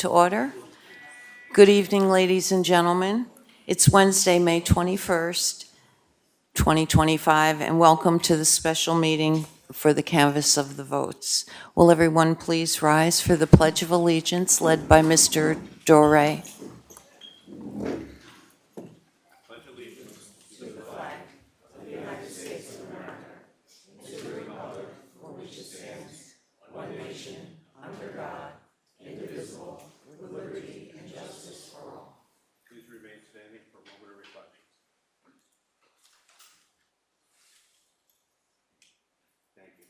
to order. Good evening, ladies and gentlemen. It's Wednesday, May 21st, 2025, and welcome to the special meeting for the canvass of the votes. Will everyone please rise for the Pledge of Allegiance led by Mr. Doré? Please remain standing for a moment of reflection. Thank you.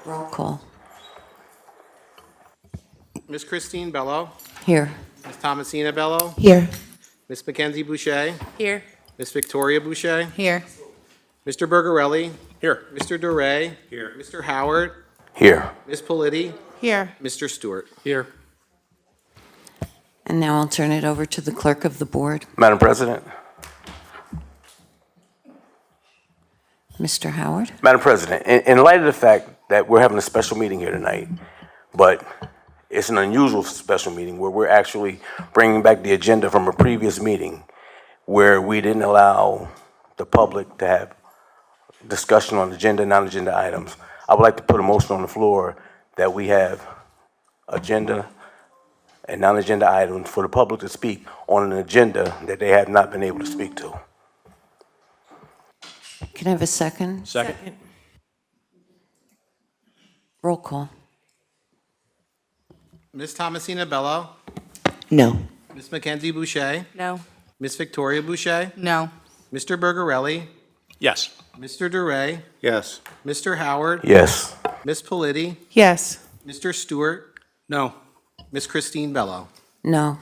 Roll call. Ms. Christine Bello, Here. Ms. Thomasina Bello, Here. Ms. Mackenzie Boucher, Here. Ms. Victoria Boucher, Here. Mr. Bergarelli, Here. Mr. Duray, Here. Mr. Howard, Here. Ms. Politi, Here. Mr. Stewart. Here. And now I'll turn it over to the clerk of the board, Madam President. Mr. Howard. Madam President, in light of the fact that we're having a special meeting here tonight, but it's an unusual special meeting where we're actually bringing back the agenda from a previous meeting where we didn't allow the public to have discussion on agenda, non-agenda items. I would like to put a motion on the floor that we have agenda and non-agenda items for the public to speak on an agenda that they have not been able to speak to. Can I have a second? Second. Roll call. Ms. Thomasina Bello, No. Ms. Mackenzie Boucher, No. Ms. Victoria Boucher, No. Mr. Bergarelli, Yes. Mr. Duray, Yes. Mr. Howard, Yes. Ms. Politi, Yes. Mr. Stewart, No. Ms. Christine Bello. No.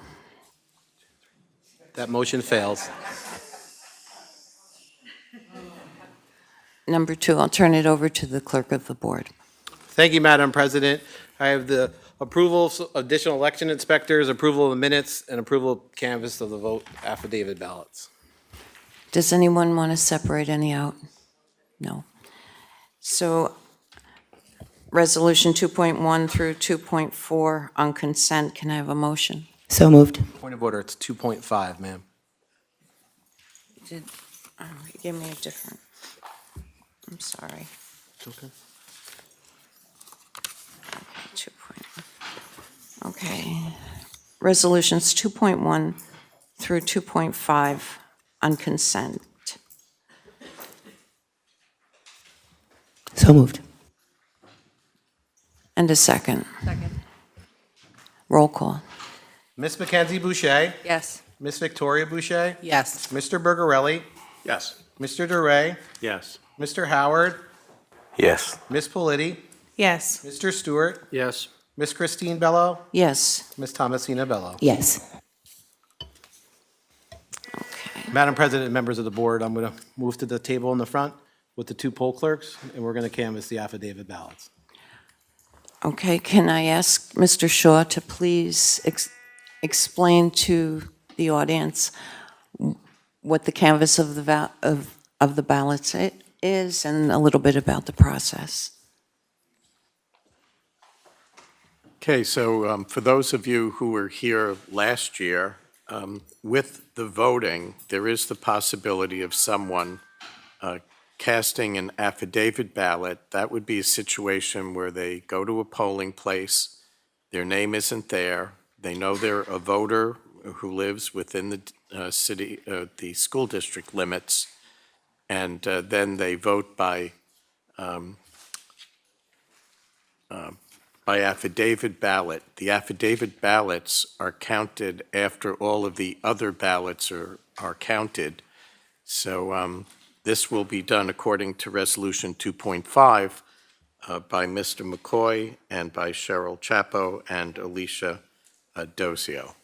That motion fails. Number two, I'll turn it over to the clerk of the board. Thank you, Madam President. I have the approval of additional election inspectors, approval of the minutes, and approval of canvass of the vote affidavit ballots. Does anyone want to separate any out? No. So Resolution 2.1 through 2.4 on consent, can I have a motion? So moved. Point of order, it's 2.5, ma'am. You gave me a different, I'm sorry. Okay. 2.1. Okay. Resolutions 2.1 through 2.5 on consent. So moved. And a second. Second. Roll call. Ms. Mackenzie Boucher, Yes. Ms. Victoria Boucher, Yes. Mr. Bergarelli, Yes. Mr. Duray, Yes. Mr. Howard, Yes. Ms. Politi, Yes. Mr. Stewart, Yes. Ms. Christine Bello, Yes. Ms. Thomasina Bello. Yes. Okay. Madam President and members of the board, I'm going to move to the table in the front with the two poll clerks, and we're going to canvass the affidavit ballots. Okay, can I ask Mr. Shaw to please explain to the audience what the canvass of the ballots is and a little bit about the process? Okay, so for those of you who were here last year, with the voting, there is the possibility of someone casting an affidavit ballot. That would be a situation where they go to a polling place, their name isn't there, they know they're a voter who lives within the the school district limits, and then they vote by affidavit ballot. The affidavit ballots are counted after all of the other ballots are counted. So this will be done according to Resolution 2.5 by Mr. McCoy and by Cheryl Chapo and Alicia Docio.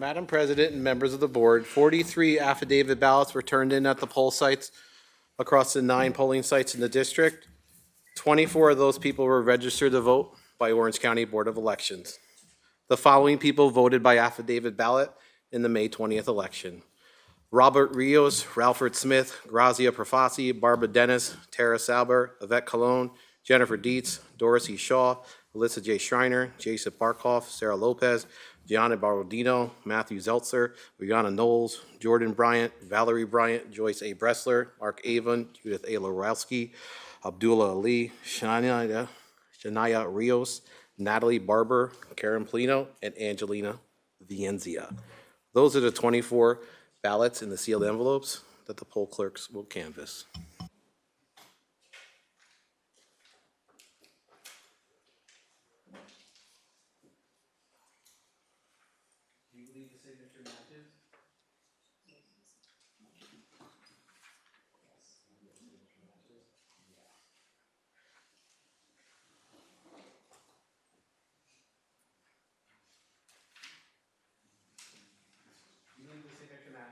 Madam President and members of the board, 43 affidavit ballots were turned in at the poll sites across the 9 polling sites in the district. 24 of those people were registered to vote by Orange County Board of Elections. The following people voted by affidavit ballot in the May 20th election: Robert Rios, Ralford Smith, Grazia Profasi, Barbara Dennis, Tara Sauber, Yvette Colon, Jennifer Dietz, Doris E. Shaw, Alyssa J. Schreiner, Jason Barkoff, Sarah Lopez, Gianna Barodino, Matthew Zeltzer, Rihanna Knowles, Jordan Bryant, Valerie Bryant, Joyce A. Bressler, Mark Avon, Judith A. Lorowski, Abdullah Ali, Shania Rios, Natalie Barber, Karen Polino, and Angelina Vienzia. Those are the 24 ballots in the sealed envelopes that the poll clerks will canvass. Do you believe the signature matches? Do you believe the signature matches? Do you believe the signature matches? Do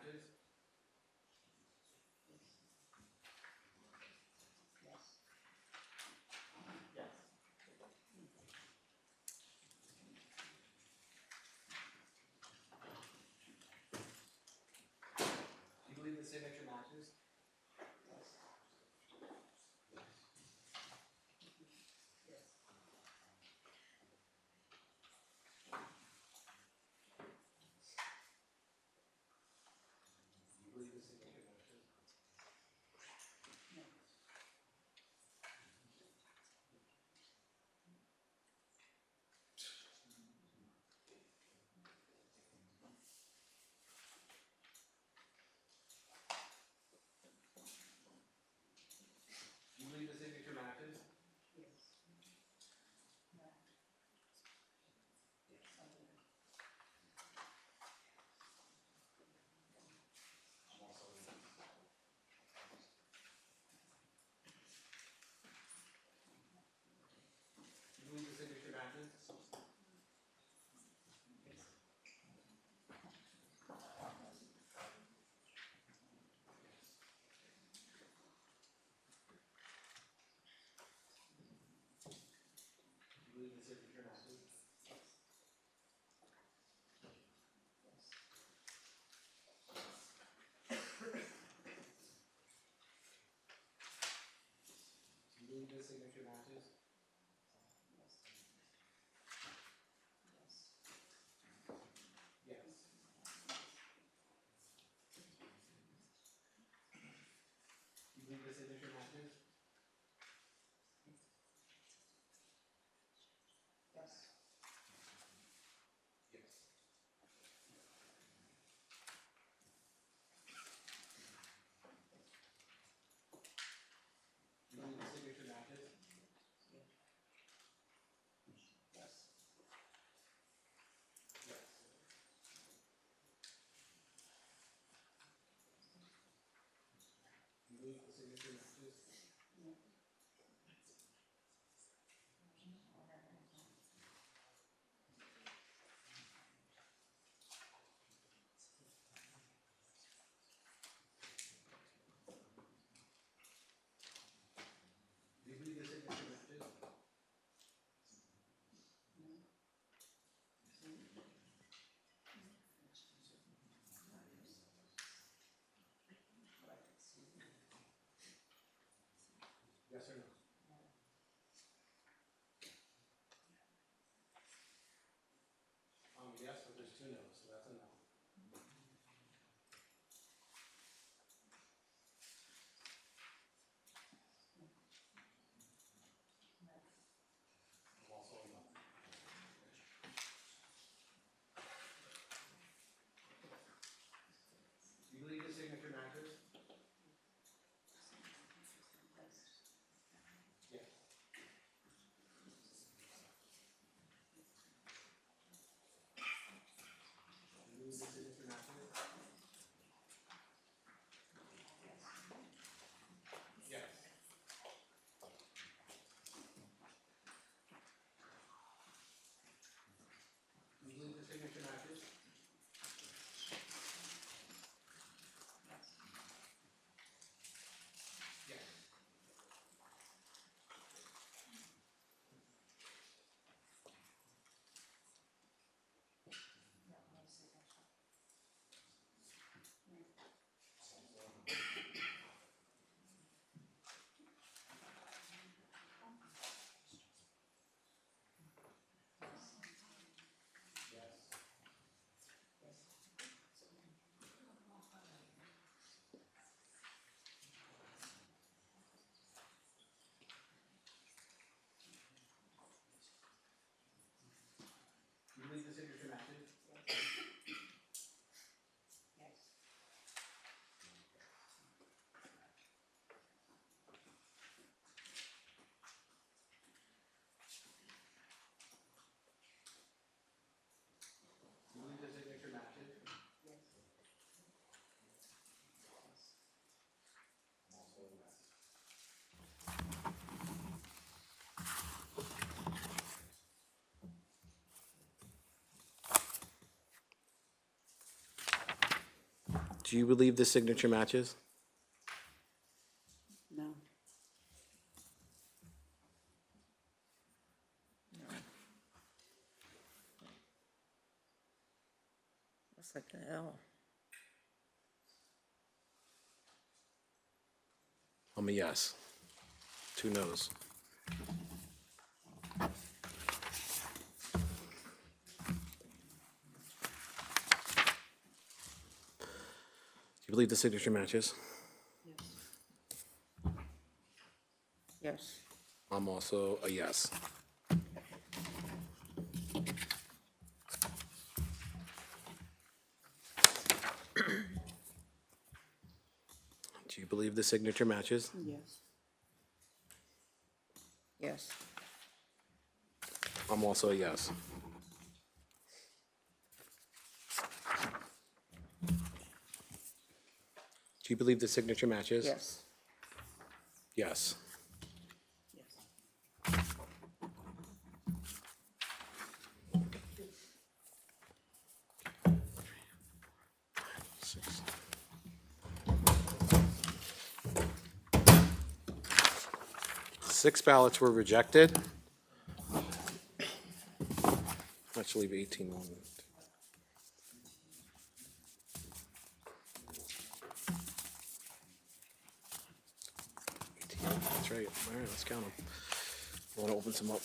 you believe the signature matches? Do you believe the signature matches? Do you believe the signature matches? Do you believe the signature matches? Yes. Do you believe the signature matches? Yes. Yes. Do you believe the signature matches? Yes. Yes. Do you believe the signature matches? Do you believe the signature matches? Yes or no? Yes, but there's 2 no's, so that's a no. Also a no. Do you believe the signature matches? Yes. Do you believe the signature matches? No. Looks like an L. I'm a yes. 2 no's. Do you believe the signature matches? Yes. I'm also a yes. Do you believe the signature matches? Yes. Yes. I'm also a yes. Do you believe the signature matches? Yes. Yes. Six. Six ballots were rejected. Let's leave 18 on. That's right. All right, let's count them. I want to open some up.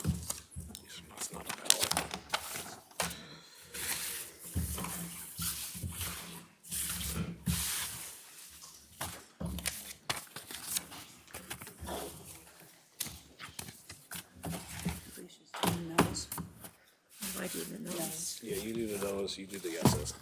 That's not a ballot. I do the no's. Yeah, you do the no's, you do the yeses.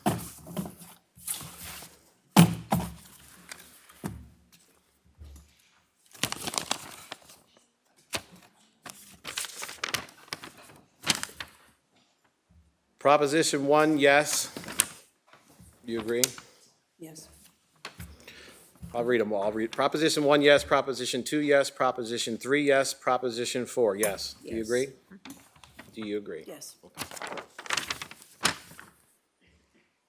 Proposition 1, yes. You agree? Yes. I'll read them all. I'll read Proposition 1, yes. Proposition 2, yes. Proposition 3, yes. Proposition 4, yes. Do you Yes. agree? Do you agree? Yes.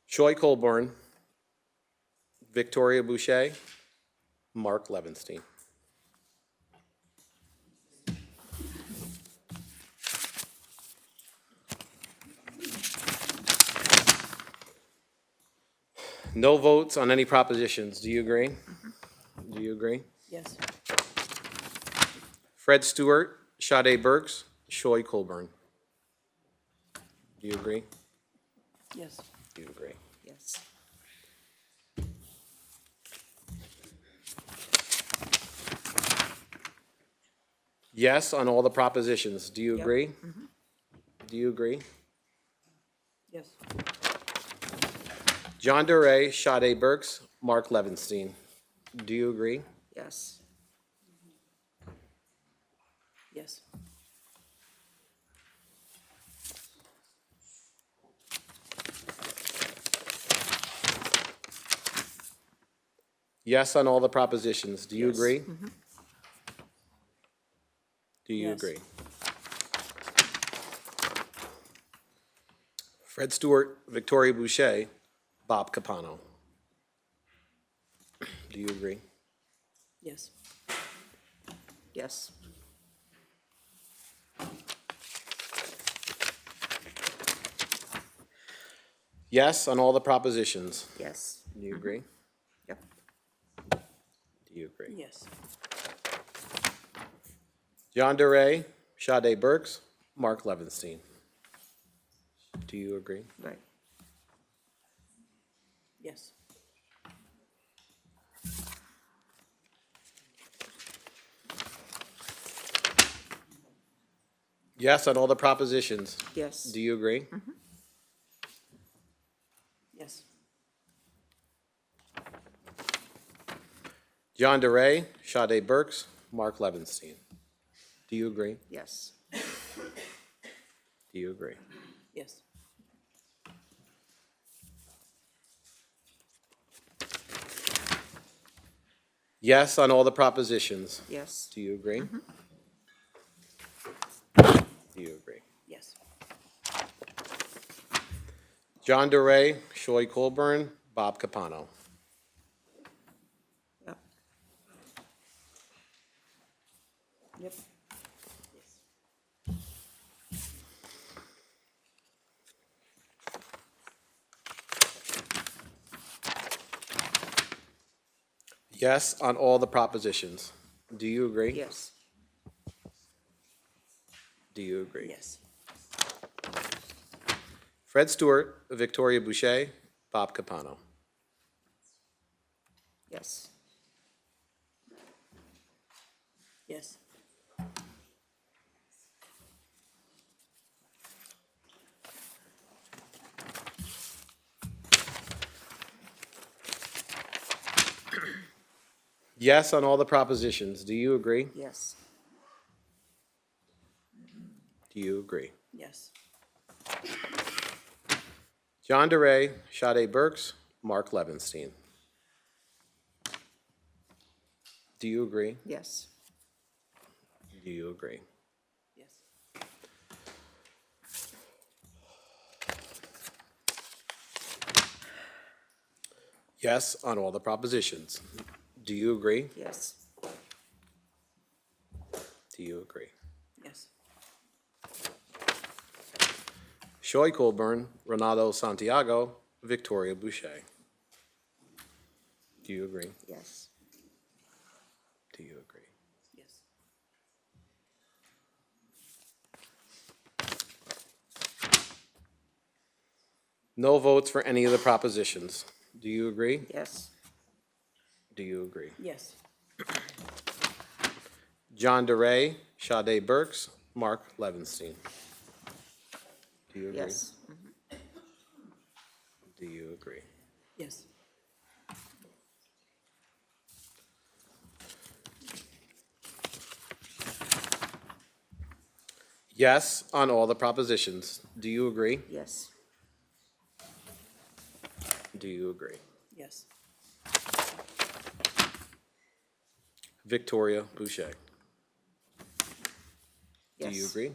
Troy Colburn, Victoria Boucher, Mark Levenstein. No votes on any propositions. Do you agree? Do you agree? Yes. Fred Stewart, Sade Burks, Troy Colburn. Do you agree? Yes. Do you agree? Yes. Yes on all the propositions. Do you Yep. agree? Do you agree? Yes. John Duray, Sade Burks, Mark Levenstein. Do you agree? Yes. Yes. Yes on all the propositions. Do you Yes. agree? Do you Yes. agree? Fred Stewart, Victoria Boucher, Bob Capano. Do you agree? Yes. Yes. Yes on all the propositions. Yes. Do you agree? Yep. Do you agree? Yes. John DeRay, Sade Burks, Mark Levinstein. Do you agree? Right. Yes. Yes on all the propositions. Yes. Do you agree? Yes. John DeRay, Sade Burks, Mark Levinstein. Do you agree? Yes. Do you agree? Yes. Yes on all the propositions. Yes. Do you agree? Do you agree? Yes. John DeRay, Shoy Colburn, Bob Capano. Yep. Yep. Yes on all the propositions. Do you agree? Yes. Do you agree? Yes. Fred Stewart, Victoria Boucher, Bob Capano. Yes. Yes. Yes on all the propositions. Do you agree? Yes. Do you agree? Yes. John DeRay, Sade Burks, Mark Levinstein. Do you agree? Yes. Do you agree? Yes. Yes on all the propositions. Do you agree? Yes. Do you agree? Yes. Shoy Colburn, Renato Santiago, Victoria Boucher. Do you agree? Yes. Do you agree? Yes. No votes for any of the propositions. Do you agree? Yes. Do you agree? Yes. John DeRay, Sade Burks, Mark Levinstein. Do you agree? Yes. Do you agree? Yes. Yes on all the propositions. Do you agree? Yes. Do you agree? Yes. Victoria Boucher. Do you Yes. agree?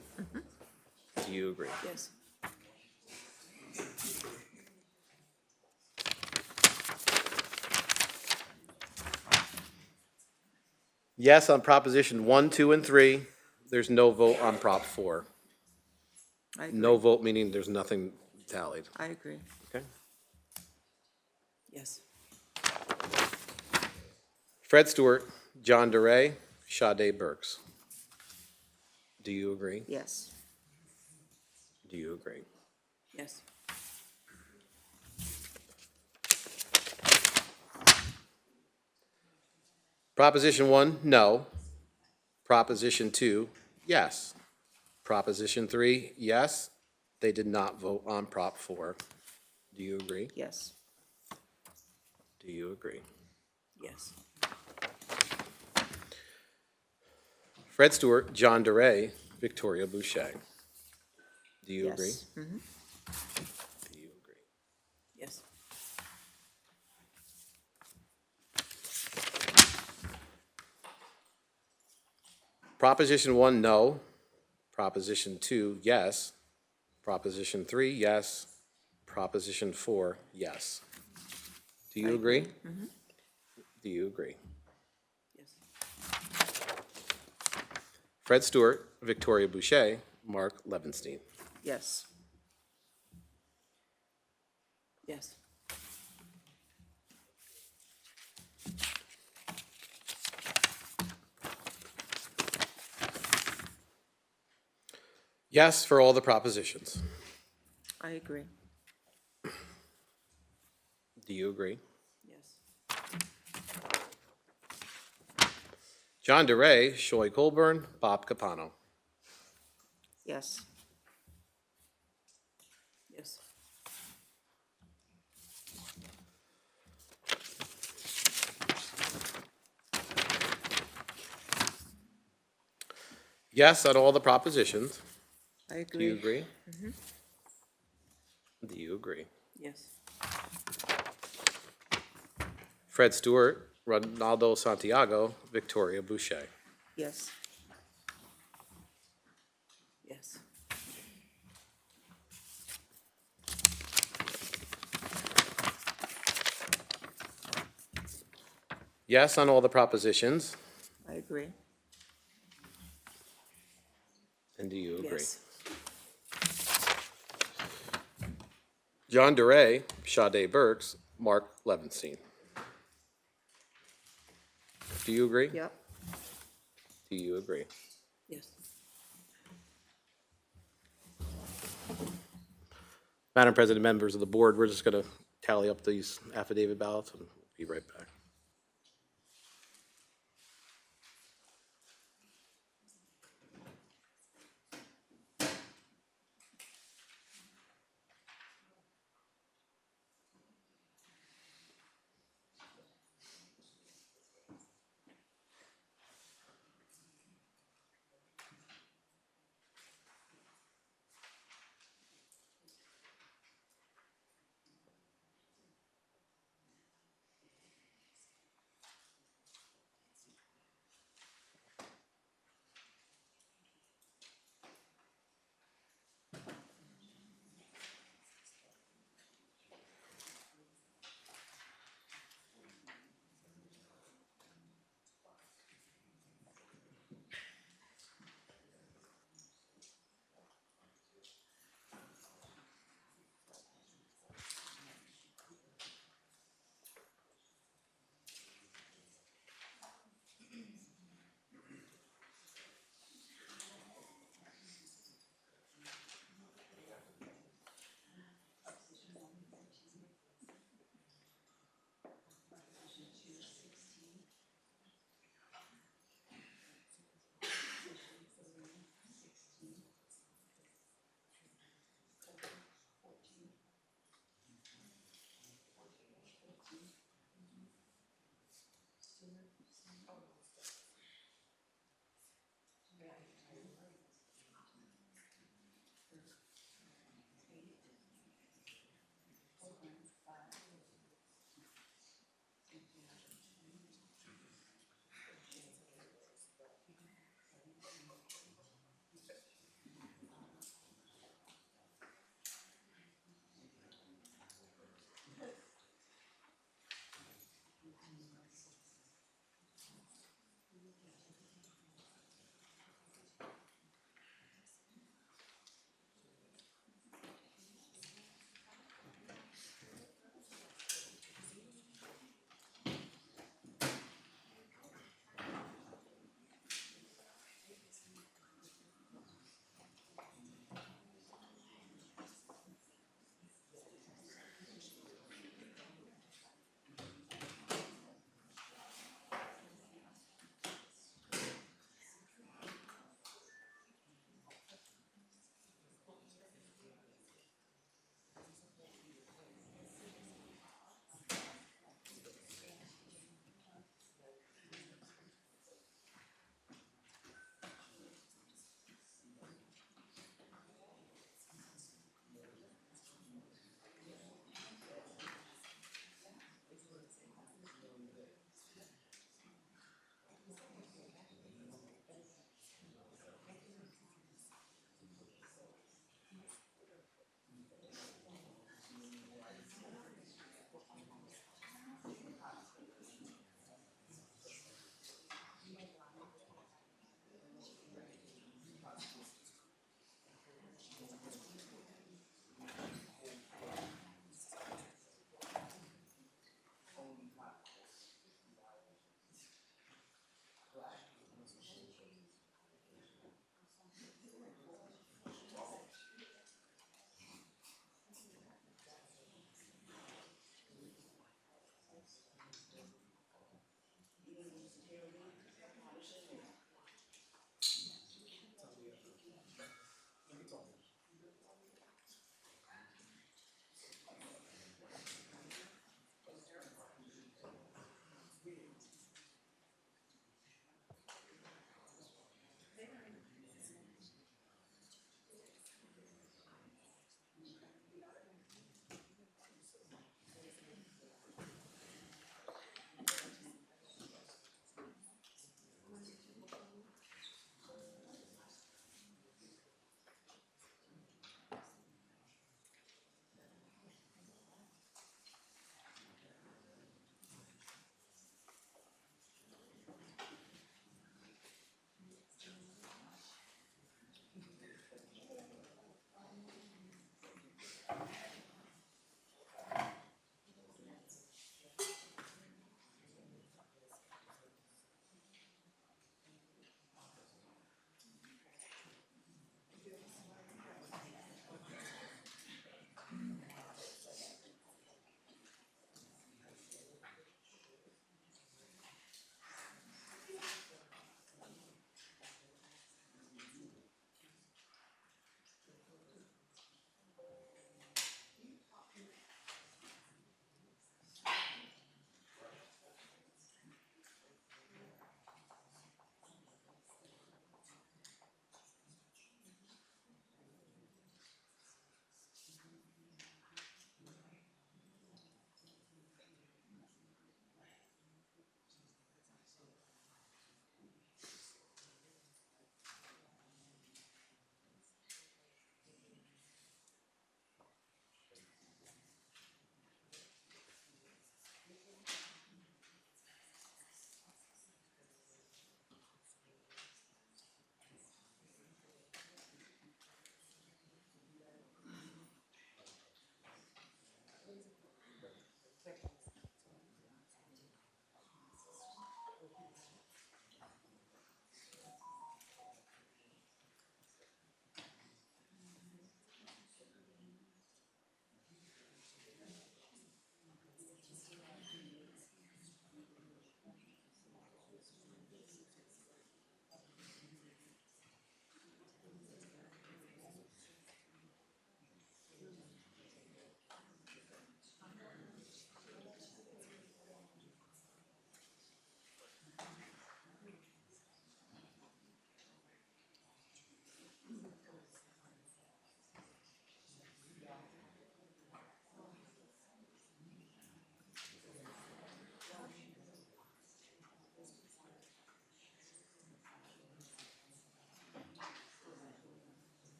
Do you agree? Yes. Yes on proposition 1, 2, and 3. There's no vote on prop 4. I agree. No vote meaning there's nothing tallied. I agree. Okay. Yes. Fred Stewart, John DeRay, Sade Burks. Do you agree? Yes. Do you agree? Yes. Proposition 1, no. Proposition 2, yes. Proposition 3, yes. They did not vote on prop 4. Do you agree? Yes. Do you agree? Yes. Fred Stewart, John DeRay, Victoria Boucher. Do you agree? Yes. Mhm. Do you agree? Yes. Proposition 1, no. Proposition 2, yes. Proposition 3, yes. Proposition 4, yes. Do you agree? Do you agree? Yes. Fred Stewart, Victoria Boucher, Mark Levenstein. Yes. Yes. Yes for all the propositions. I agree. Do you agree? Yes. John DeRay, Shoy Colburn, Bob Capano. Yes. Yes. Yes on all the propositions. I Do you agree. agree? Do you agree? Yes. Fred Stewart, Ronaldo Santiago, Victoria Boucher. Yes. Yes. Yes on all the propositions. I agree. And do you agree? Yes. John DeRay, Sade Burks, Mark Levenstein. Do you agree? Yep. Do you agree? Yes. Madam President, members of the board, we're just going to tally up these affidavit ballots and be right back.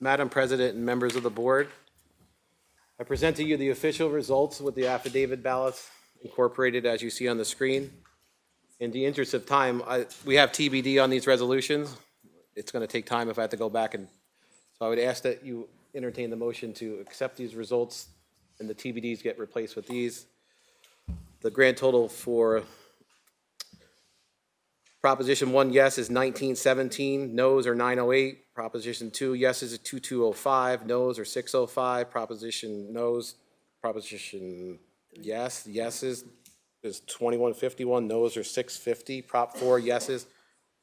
Madam President and members of the board, I present to you the official results with the affidavit ballots incorporated as you see on the screen. In the interest of time, we have TBD on these resolutions. It's going to take time if I have to go back, and so I would ask that you entertain the motion to accept these results and the TBDs get replaced with these. The grand total for Proposition 1, yes, is 1917, noes are 908. Proposition 2, yeses is 2205, noes are 605. Proposition yeses is 2151, noes are 650. Prop 4, yeses,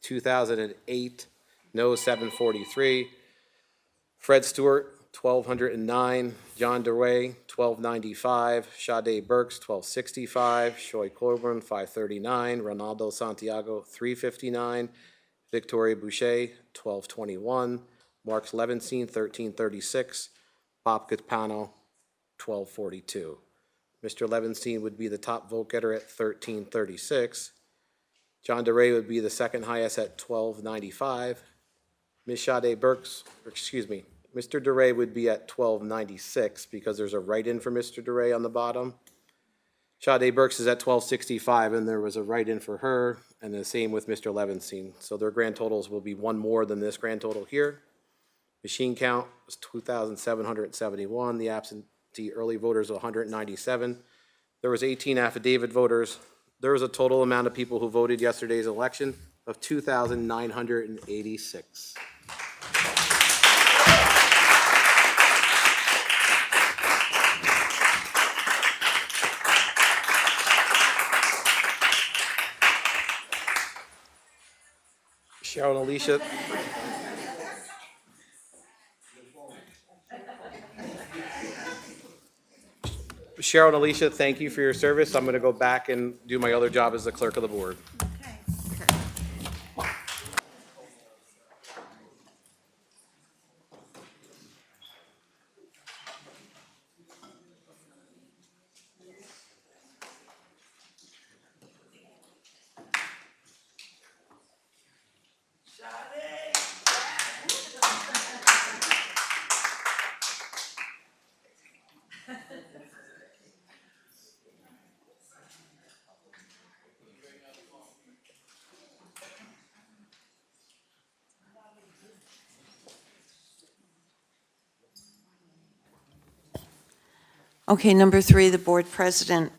2008, noes 743. Fred Stewart, 1,209. John DeRay, 1,295. Sade Burks, 1,265. Shoy Coburn, 539. Ronaldo Santiago, 359. Victoria Boucher, 1,221. Mark Levenstein, 1,336. Bob Capano, 1,242. Mr. Levenstein would be the top vote getter at 1,336. John DeRay would be the second highest at 1,295. Ms. Sade Burks, Mr. DeRay would be at 1,296 because there's a write-in for Mr. DeRay on the bottom. Sade Burks is at 1,265, and there was a write-in for her, and the same with Mr. Levenstein. So their grand totals will be one more than this grand total here. Machine count was 2,771. The absentee early voters, 197. There was 18 affidavit voters. There was a total amount of people who voted yesterday's election of 2,986. Cheryl and Alicia. Cheryl and Alicia, thank you for your service. I'm going to go back and do my other job as the clerk of the board. Okay, number 3, the board president.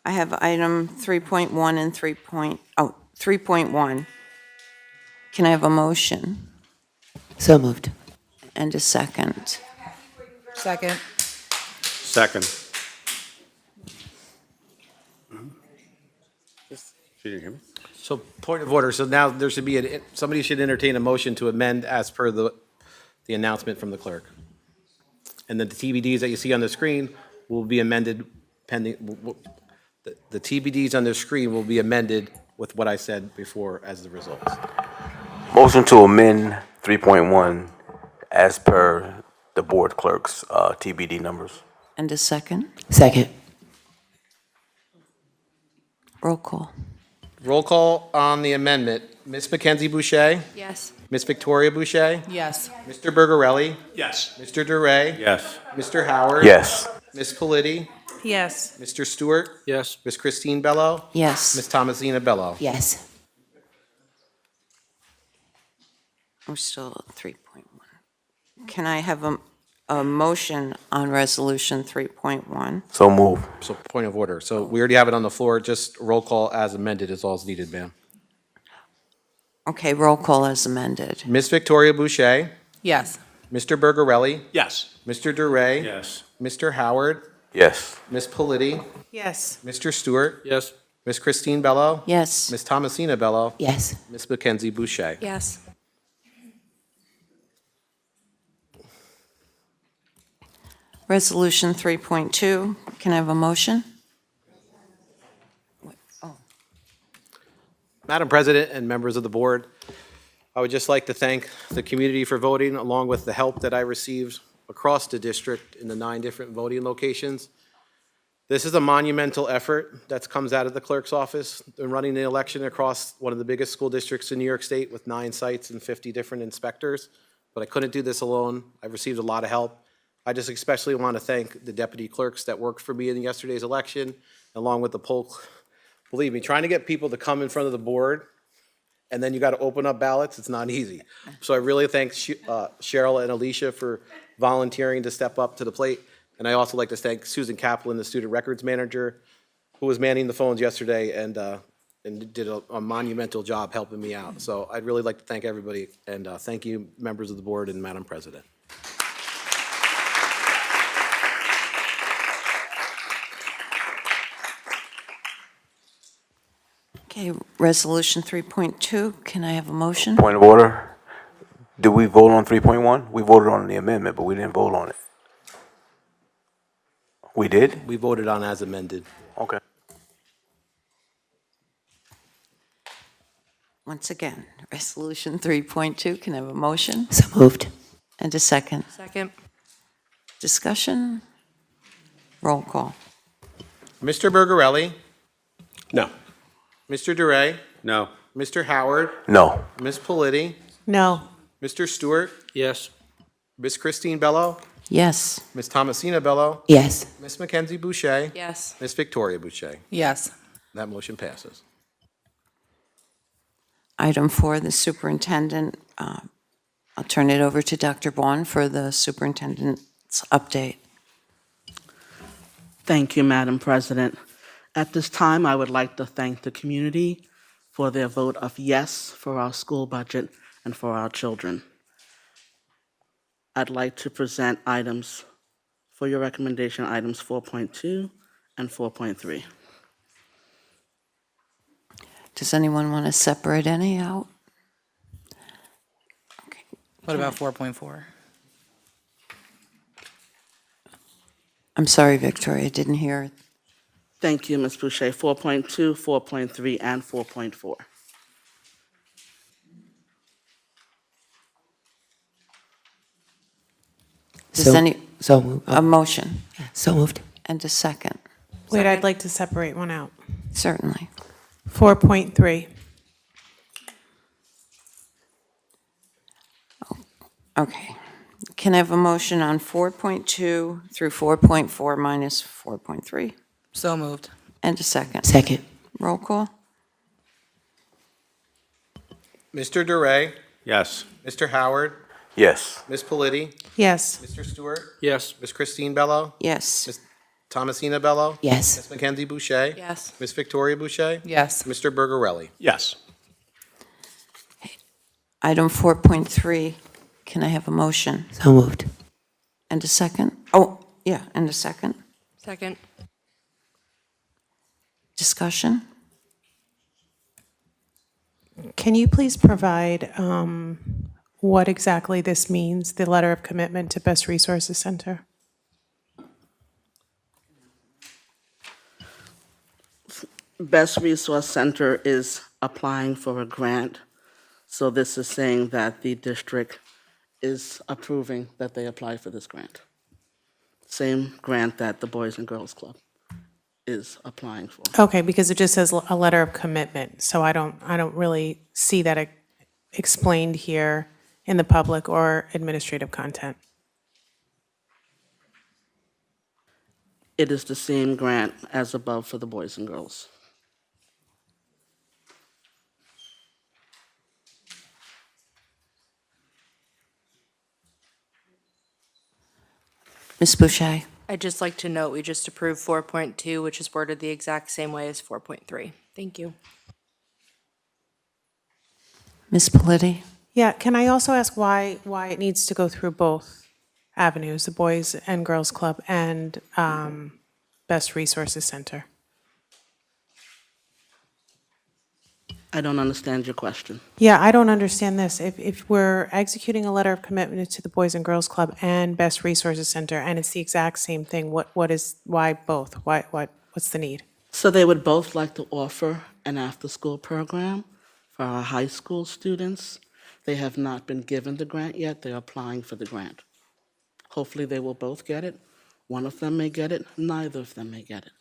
I have item 3.1 and 3.1. Can I have a motion So moved. and a second? Second. Second. She didn't hear me? So point of order, so now there should be, somebody should entertain a motion to amend as per the announcement from the clerk. And then the TBDs that you see on the screen will be amended pending, the TBDs on the screen will be amended with what I said before as the results. Motion to amend 3.1 as per the board clerk's TBD numbers. And a second? Second. Roll call. Roll call on the amendment. Ms. Mackenzie Boucher? Yes. Ms. Victoria Boucher? Yes. Mr. Bergarelli? Yes. Mr. DeRay? Yes. Mr. Howard? Yes. Ms. Politi? Yes. Mr. Stewart? Yes. Ms. Christine Bello? Yes. Ms. Thomasina Bello? Yes. We're still at 3.1. Can I have a motion on resolution 3.1? So move. So point of order. So we already have it on the floor. Just roll call as amended is all that's needed, ma'am. Okay, roll call as amended. Ms. Victoria Boucher? Yes. Mr. Bergarelli? Yes. Mr. DeRay? Yes. Mr. Howard? Yes. Ms. Politi? Yes. Mr. Stewart? Yes. Ms. Christine Bello? Yes. Ms. Thomasina Bello? Yes. Ms. Mackenzie Boucher? Yes. Resolution 3.2, can I have a motion? Madam President and members of the board, I would just like to thank the community for voting, along with the help that I received across the district in the 9 different voting locations. This is a monumental effort that comes out of the clerk's office in running the election across one of the biggest school districts in New York State with 9 sites and 50 different inspectors. but I couldn't do this alone. I've received a lot of help. I just especially want to thank the deputy clerks that worked for me in yesterday's election, along with the poll. Believe me, trying to get people to come in front of the board, and then you got to open up ballots, it's not easy. So I really thank Cheryl and Alicia for volunteering to step up to the plate. And I also like to thank Susan Kaplan, the student records manager, who was manning the phones yesterday and did a monumental job helping me out. So I'd really like to thank everybody, and thank you, members of the board and Madam President. Okay, Resolution 3.2, can I have a motion? Point of order. Do we vote on 3.1? We voted on the amendment, but we didn't vote on it. We did? We voted on as amended. Okay. Once again, Resolution 3.2, can I have a motion? So moved. And a second. Second. Discussion? Roll call. Mr. Bergarelli, No. Mr. DeRay, No. Mr. Howard, No. Ms. Politi, No. Mr. Stewart, Yes. Ms. Christine Bello, Yes. Ms. Thomasina Bello, Yes. Ms. Mackenzie Boucher, Yes. Ms. Victoria Boucher. Yes. That motion passes. Item 4, the superintendent. I'll turn it over to Dr. Vaughn for the superintendent's update. Thank you, Madam President. At this time, I would like to thank the community for their vote of yes for our school budget and for our children. I'd like to present items for your recommendation, items 4.2 and 4.3. Does anyone want to separate any out? Okay. What about 4.4? I'm sorry, Victoria, I didn't hear it. Thank you, Ms. Boucher. 4.2, 4.3, and 4.4. Does any, So moved. a motion So moved. and a second? Wait, I'd like to separate one out. Certainly. 4.3. Okay. Can I have a motion on 4.2 through 4.4 minus 4.3? So moved. And a second. Second. Roll call? Mr. DeRay, Yes. Mr. Howard, Yes. Ms. Politi, Yes. Mr. Stewart, Yes. Ms. Christine Bello, Yes. Ms. Thomasina Bello, Yes. Ms. Mackenzie Boucher, Yes. Ms. Victoria Boucher, Yes. Mr. Bergarelli. Yes. Item 4.3, can I have a motion So moved. and a second? Oh, yeah, and a second. Second. Discussion? Can you please provide what exactly this means, the letter of commitment to Best Resources Center? Best Resource Center is applying for a grant. So this is saying that the district is approving that they apply for this grant. Same grant that the Boys and Girls Club is applying for. Okay, because it just says a letter of commitment, so I don't really see that explained here in the public or administrative content. It is the same grant as above for the boys and girls. Ms. Boucher? I'd just like to note, we just approved 4.2, which is worded the exact same way as 4.3. Thank you. Ms. Politi? Yeah, can I also ask why it needs to go through both avenues, the Boys and Girls Club and Best Resources Center? I don't understand your question. Yeah, I don't understand this. If we're executing a letter of commitment to the Boys and Girls Club and Best Resources Center, and it's the exact same thing, why both? What's the need? So they would both like to offer an after-school program for our high school students. They have not been given the grant yet. They're applying for the grant. Hopefully, they will both get it. One of them may get it, neither of them may get it.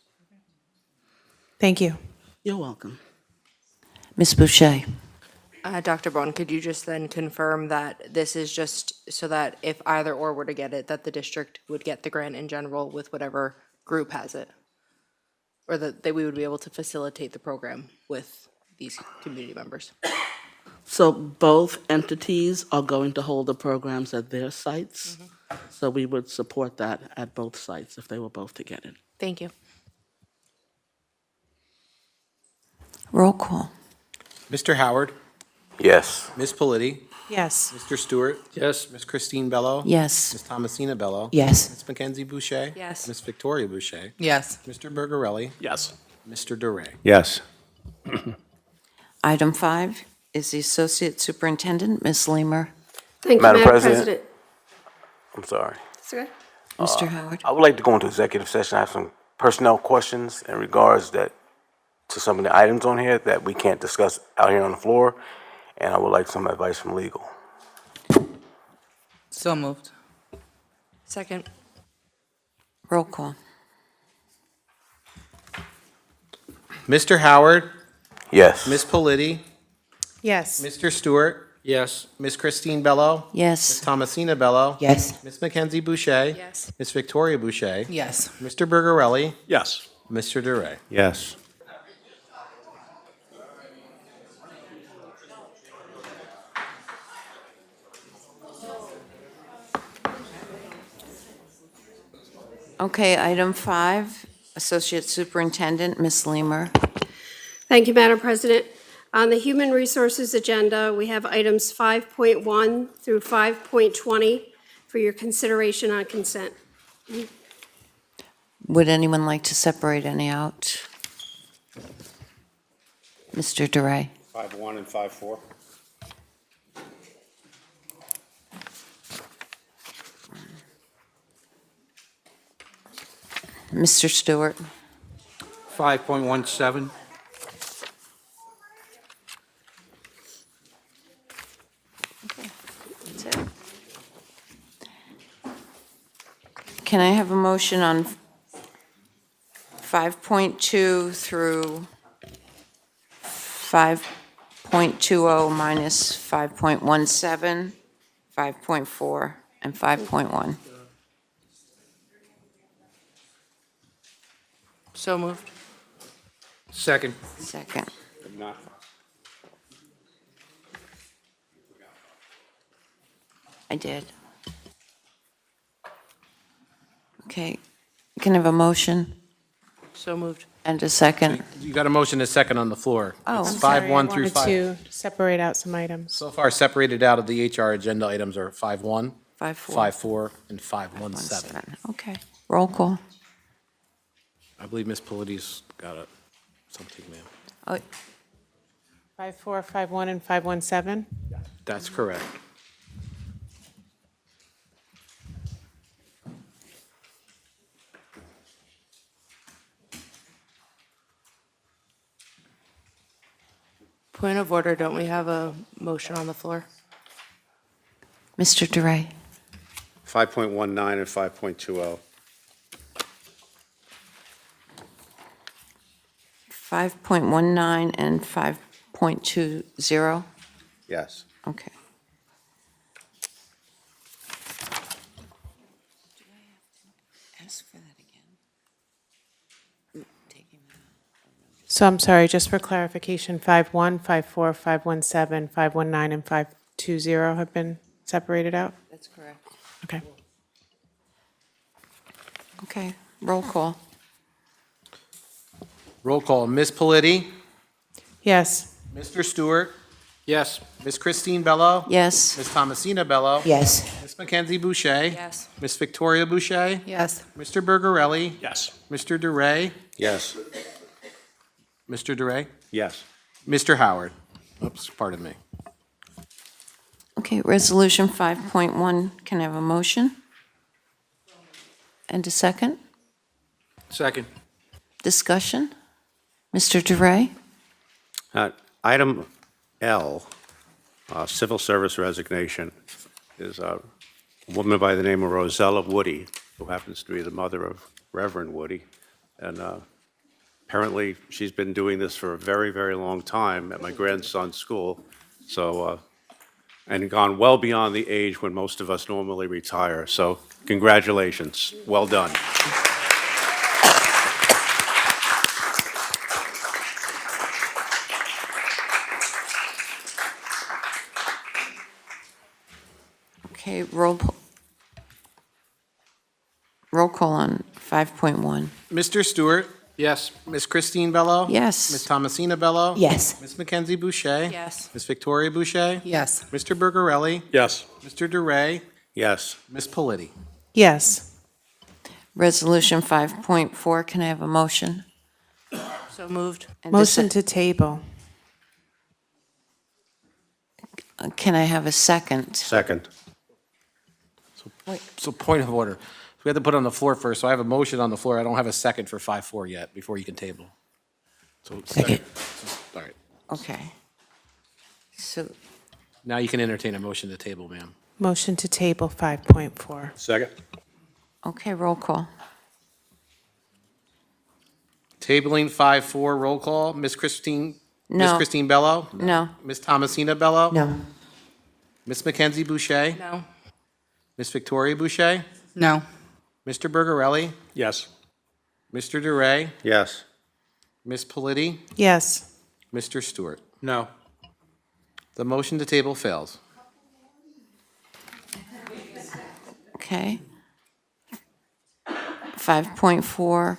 Thank you. You're welcome. Ms. Boucher? Dr. Bone, could you just then confirm that this is just so that if either or were to get it, that the district would get the grant in general with whatever group has it? Or that we would be able to facilitate the program with these community members? So both entities are going to hold the programs at their sites. So we would support that at both sites if they were both to get it. Thank you. Roll call. Mr. Howard, Yes. Ms. Politi, Yes. Mr. Stewart. Yes. Ms. Christine Bello. Yes. Ms. Thomasina Bello. Yes. Ms. Mackenzie Boucher. Yes. Ms. Victoria Boucher. Yes. Mr. Bergarelli. Yes. Mr. DeRay. Yes. Item 5 is the Associate Superintendent, Ms. Leamer. Thank you, Madam Madam President. President. I'm sorry. That's okay. Mr. Howard. I would like to go into executive session. I have some personnel questions in regards to some of the items on here that we can't discuss out here on the floor, and I would like some advice from legal. So moved. Second. Roll call. Mr. Howard, Yes. Ms. Politi, Yes. Mr. Stewart. Yes. Ms. Christine Bello. Ms. Yes. Thomasina Bello. Yes. Ms. Mackenzie Boucher. Yes. Ms. Victoria Boucher. Yes. Mr. Bergarelli. Yes. Mr. DeRay. Yes. Okay, item 5, Associate Superintendent, Ms. Leamer. Thank you, Madam President. On the Human Resources agenda, we have items 5.1 through 5.20 for your consideration on consent. Would anyone like to separate any out? Mr. DeRay. 5-1 and 5-4. Mr. Stewart. 5.17. That's it. Can I have a motion on 5.2 through 5.20 minus 5.17, 5.4, and 5.1? So moved. Second. Second. Not. I did. Okay, can I have a motion So moved. and a second? You got a motion and a second on the floor. Oh, It's I'm 5-1 through 5. I wanted to separate out some items. So far separated out of the HR agenda items are 5-1, 5.4. 5-4, and 5-1-7. 1.7. Okay, roll call. I believe Ms. Politi's got something, ma'am. Oh, 5.4, 5.1, and 5.17? That's correct. Point of order, don't we have a motion on the floor? Mr. DeRay. 5.19 and 5.20. 5.19 and 5.20? Yes. Okay. Ask for that again. So I'm sorry, just for clarification, 5.1, 5.4, 5.17, 5.19, and 5.20 have been separated out? That's correct. Okay. Okay, roll call. Roll call, Ms. Politi, Yes. Mr. Stewart, Yes. Ms. Christine Bello. Yes. Ms. Thomasina Bello. Yes. Ms. Mackenzie Boucher. Yes. Ms. Victoria Boucher. Yes. Mr. Bergarelli. Yes. Mr. DeRay. Yes. Mr. DeRay. Yes. Mr. Howard. Oops, pardon me. Okay, Resolution 5.1, can I have a motion? And a second? Second. Discussion? Mr. DeRay? Item L, civil service resignation, is a woman by the name of Rosella Woody, who happens to be the mother of Reverend Woody. And apparently, she's been doing this for a very, very long time at my grandson's school. So, and gone well beyond the age when most of us normally retire. So congratulations. Well done. Okay, roll call on 5.1. Mr. Stewart? Yes. Ms. Christine Bello? Yes. Ms. Thomasina Bello? Yes. Ms. Mackenzie Boucher? Yes. Ms. Victoria Boucher? Yes. Mr. Bergarelli? Yes. Mr. DeRay? Yes. Ms. Politi? Yes. Resolution 5.4, can I have a motion? So moved. And Motion to table. Can I have a second? Second. So point of order. We have to put it on the floor first, so I have a motion on the floor. I don't have a second for 5-4 yet, before you can table. So, Second. all right. Okay. So, Now you can entertain a motion to table, ma'am. Motion to table 5.4. Second. okay, roll call. Tabling 5-4, roll call. Ms. Christine No. Bello? No. Ms. Thomasina Bello? No. Ms. Mackenzie Boucher? No. Ms. Victoria Boucher? No. Mr. Bergarelli? Yes. Mr. DeRay? Yes. Ms. Politi? Yes. Mr. Stewart? No. The motion to table fails. Okay. 5.4,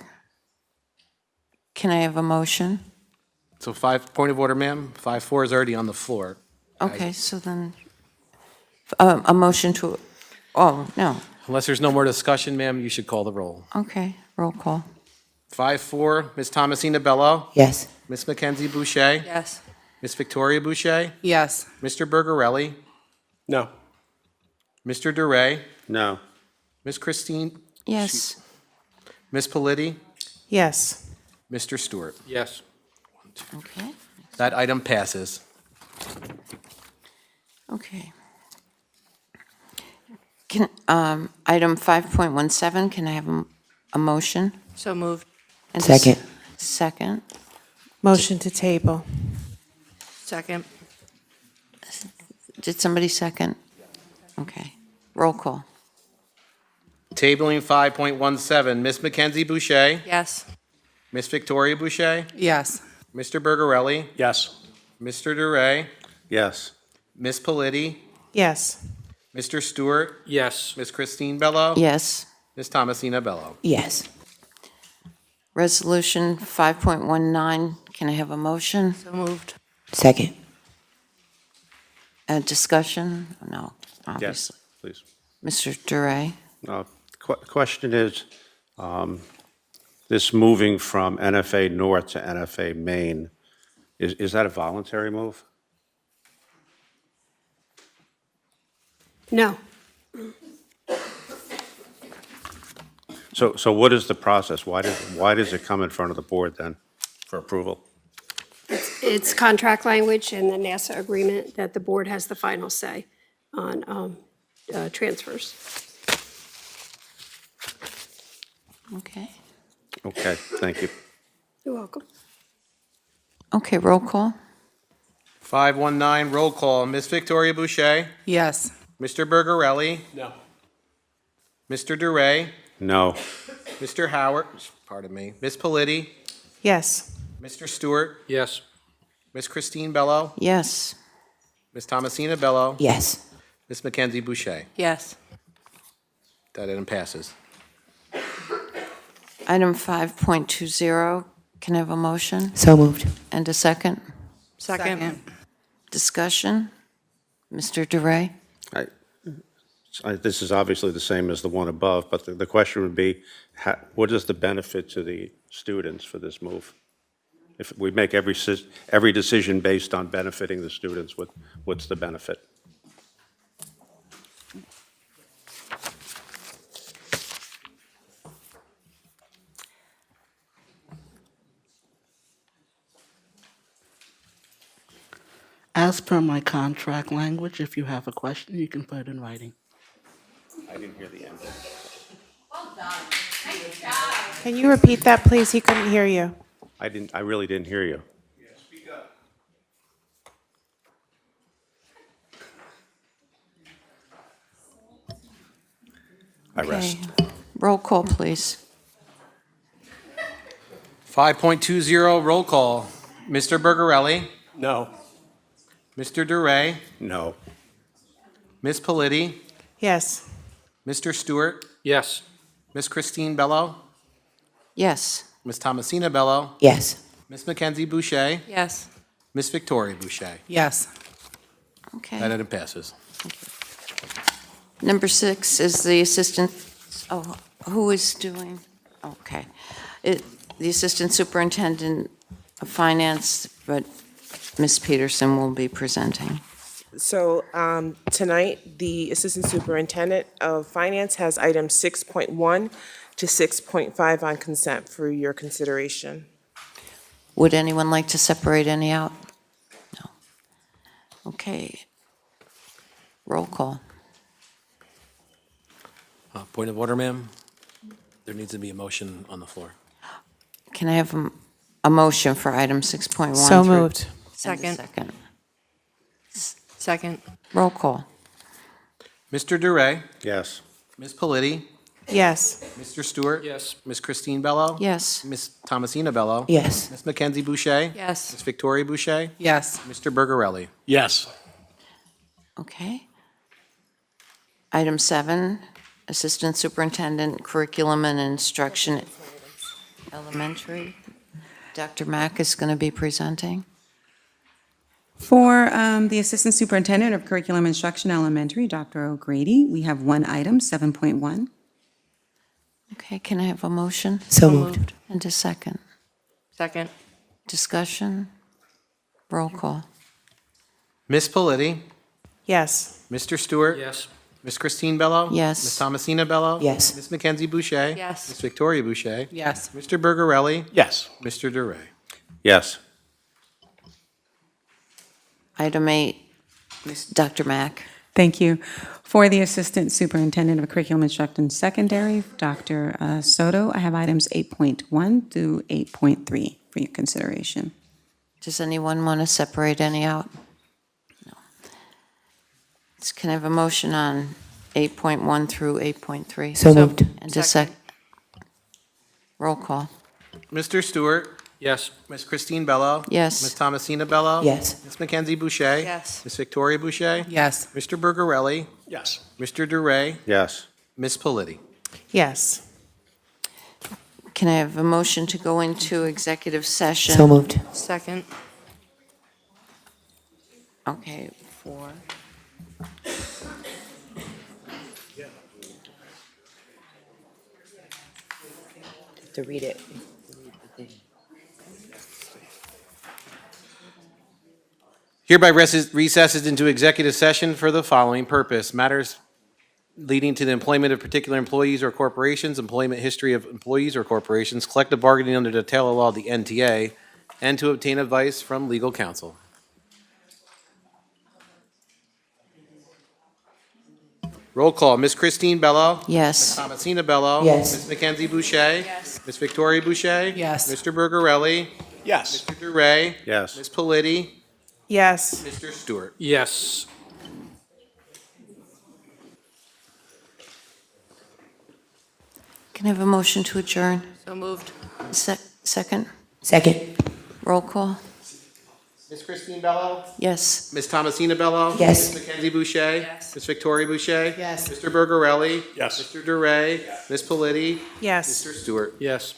can I have a motion? So point of order, ma'am. 5-4 is already on the floor. Okay, so then, a motion to, oh, no, Unless there's no more discussion, ma'am, you should call the roll. okay, roll call. 5-4, Ms. Thomasina Bello? Yes. Ms. Mackenzie Boucher? Yes. Ms. Victoria Boucher? Yes. Mr. Bergarelli? No. Mr. DeRay? No. Ms. Christine? Yes, Ms. Politi? Yes. Mr. Stewart? Yes. okay, That item passes. okay. Can, item 5.17, can I have a motion? So moved. And a s- Second. Second, Motion to table. Second. did somebody second? Okay, roll call. Tabling 5.17, Ms. Mackenzie Boucher? Yes. Ms. Victoria Boucher? Yes. Mr. Bergarelli? Yes. Mr. DeRay? Yes. Ms. Politi? Yes. Mr. Stewart? Yes. Ms. Christine Bello? Yes. Ms. Thomasina Bello? Yes. Resolution 5.19, can I have a motion? So moved. Second. Discussion? No, Yes, obviously. please. Mr. Duray? Question is, this moving from NFA North to NFA Main, is that a voluntary move? No. So what is the process? Why does it come in front of the board then for approval? It's contract language in the NASA agreement that the board has the final say on transfers. Okay. Okay, thank you. You're welcome. Okay, roll call. 519, roll call. Ms. Victoria Boucher? Yes. Mr. Bergarelli? No. Mr. DeRay? No. Mr. Howard? Pardon me. Ms. Politi? Yes. Mr. Stewart? Yes. Ms. Christine Bello? Yes. Ms. Thomasina Bello? Yes. Ms. Mackenzie Boucher? Yes. That item passes. Item 5.20, can I have a motion? So moved. And a second? Second. Discussion? Mr. Duray? This is obviously the same as the one above, but the question would be, what is the benefit to the students for this move? If we make every decision based on benefiting the students, what's the benefit? As per my contract language, if you have a question, you can put it in writing. I didn't hear the end. Can you repeat that, please? He couldn't hear you. I really didn't hear you. I rest. Okay. Roll call, please. 5.20, roll call. Mr. Bergarelli, No. Mr. Duray, No. Ms. Politi, Yes. Mr. Stewart, Yes. Ms. Christine Bello, Yes. Ms. Thomasina Bello, Yes. Ms. Mackenzie Boucher, Yes. Ms. Victoria Boucher. Yes. Okay. That item passes. Number 6 is the assistant, oh, who is doing? Okay. The Assistant Superintendent of Finance, but Ms. Peterson will be presenting. So tonight, the Assistant Superintendent of Finance has items 6.1 to 6.5 on consent for your consideration. Would anyone like to separate any out? No. Okay. Roll call. Point of order, ma'am. There needs to be a motion on the floor. Can I have a motion for item 6.1? So through- moved. and a Second. Second. Second. Roll call. Mr. Duray, Yes. Ms. Politi, Yes. Mr. Stewart. Yes. Ms. Christine Bello. Yes. Ms. Thomasina Bello. Yes. Ms. Mackenzie Boucher. Yes. Ms. Victoria Boucher. Yes. Mr. Bergarelli. Yes. Okay. Item 7, Assistant Superintendent Curriculum and Instruction Elementary. Dr. Mack is going to be presenting. For the Assistant Superintendent of Curriculum Instruction Elementary, Dr. O'Grady, we have one item, 7.1. Okay, can I have a motion? So moved. And a second. Second. Discussion? Roll call. Ms. Politi, Yes. Mr. Stewart. Yes. Ms. Christine Bello. Yes. Ms. Thomasina Bello. Yes. Ms. Mackenzie Boucher. Yes. Ms. Victoria Boucher. Yes. Mr. Bergarelli. Yes. Mr. Duray. Yes. Item 8, Dr. Mack. Thank you. For the Assistant Superintendent of Curriculum Instruction Secondary, Dr. Soto, I have items 8.1 through 8.3 for your consideration. Does anyone want to separate any out? No. Can I have a motion on 8.1 through 8.3? So moved. And a sec. Roll call. Mr. Stewart. Yes. Ms. Christine Bello. Yes. Ms. Thomasina Bello. Yes. Ms. Mackenzie Boucher. Yes. Ms. Victoria Boucher. Yes. Mr. Bergarelli. Yes. Mr. Duray. Yes. Ms. Politi. Yes. Can I have a motion to go into executive session? So moved. Second. Okay, 4. To read it. Hereby recesses into executive session for the following purpose: matters leading to the employment of particular employees or corporations, employment history of employees or corporations, collective bargaining under the Taylor Law of the NTA, and to obtain advice from legal counsel. Roll call. Ms. Christine Bello. Yes. Thomasina Bello. Yes. Ms. Mackenzie Boucher. Yes. Ms. Victoria Boucher. Yes. Mr. Bergarelli. Yes. Mr. Duray. Yes. Ms. Politi. Yes. Mr. Stewart. Yes. Can I have a motion to adjourn? So moved. Second? Second. Roll call. Ms. Christine Bello. Yes. Ms. Thomasina Bello. Yes. Ms. Mackenzie Boucher. Yes. Ms. Victoria Boucher. Yes. Mr. Bergarelli. Yes. Mr. Duray. Ms. Politi. Yes. Mr. Stewart. Yes.